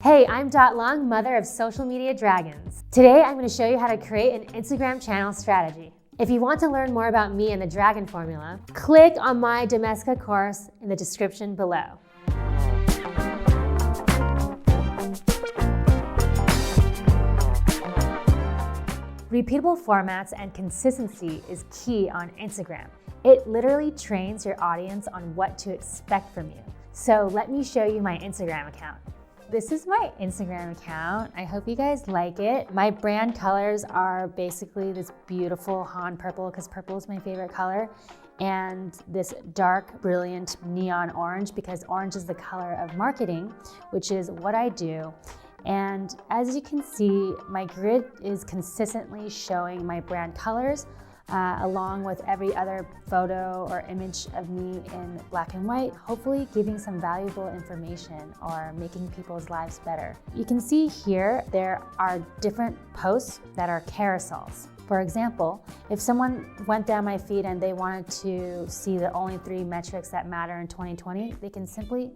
Hey, I'm Dot Long, mother of social media dragons. Today, I'm going to show you how to create an Instagram channel strategy. If you want to learn more about me and the Dragon Formula, click on my Domestika course in the description below. Repeatable formats and consistency is key on Instagram. It literally trains your audience on what to expect from you. So let me show you my Instagram account. This is my Instagram account. I hope you guys like it. My brand colors are basically this beautiful Han purple, because purple is my favorite color, and this dark, brilliant neon orange, because orange is the color of marketing, which is what I do. And as you can see, my grid is consistently showing my brand colors, along with every other photo or image of me in black and white, hopefully giving some valuable information or making people's lives better. You can see here there are different posts that are carousels. For example, if someone went down my feed and they wanted to see the only 3 metrics that matter in 2020, they can simply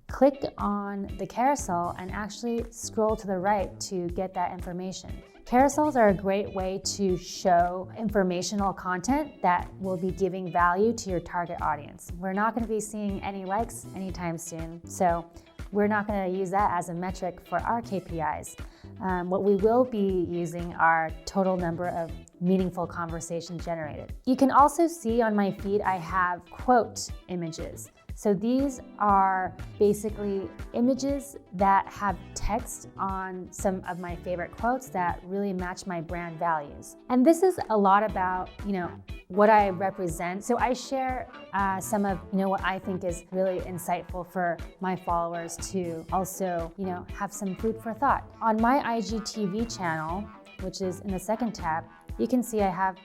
click on the carousel and actually scroll to the right to get that information. Carousels are a great way to show informational content that will be giving value to your target audience. We're not going to be seeing any likes anytime soon, so we're not going to use that as a metric for our KPIs. What we will be using are total number of meaningful conversations generated. You can also see on my feed I have quote images. So these are basically images that have text on some of my favorite quotes that really match my brand values. And this is a lot about, what I represent. So I share some of, what I think is really insightful for my followers to also, have some food for thought. On my IGTV channel, which is in the second tab, you can see I have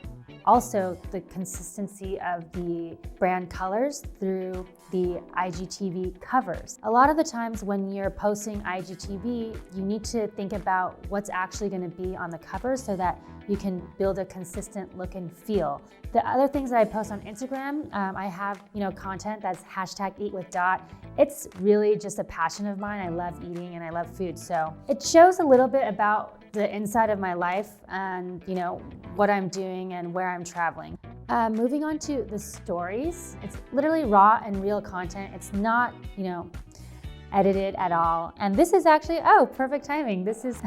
also the consistency of the brand colors through the IGTV covers. A lot of the times when you're posting IGTV, you need to think about what's actually going to be on the cover so that you can build a consistent look and feel. The other things that I post on Instagram, I have content that's #EatWithDot. It's really just a passion of mine. I love eating and I love food. So it shows a little bit about the inside of my life and what I'm doing and where I'm traveling. Moving on to the stories, it's literally raw and real content. It's not, edited at all. And this is actually, perfect timing. This is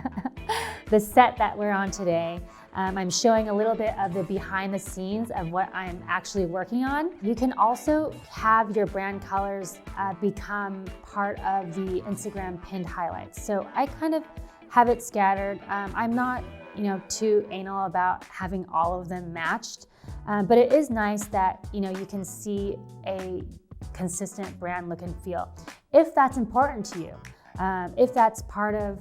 the set that we're on today. I'm showing a little bit of the behind the scenes of what I'm actually working on. You can also have your brand colors become part of the Instagram pinned highlights. So I kind of have it scattered. I'm not, too anal about having all of them matched, but it is nice that, you can see a consistent brand look and feel. If that's important to you, if that's part of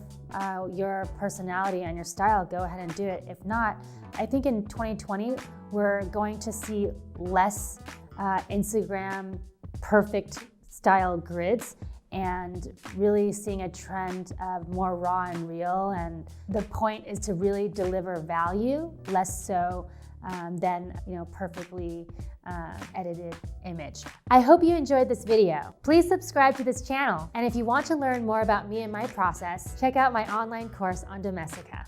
your personality and your style, go ahead and do it. If not, I think in 2020, we're going to see less Instagram perfect style grids and really seeing a trend of more raw and real. And the point is to really deliver value, less so than perfectly edited image. I hope you enjoyed this video. Please subscribe to this channel. And if you want to learn more about me and my process, check out my online course on Domestika.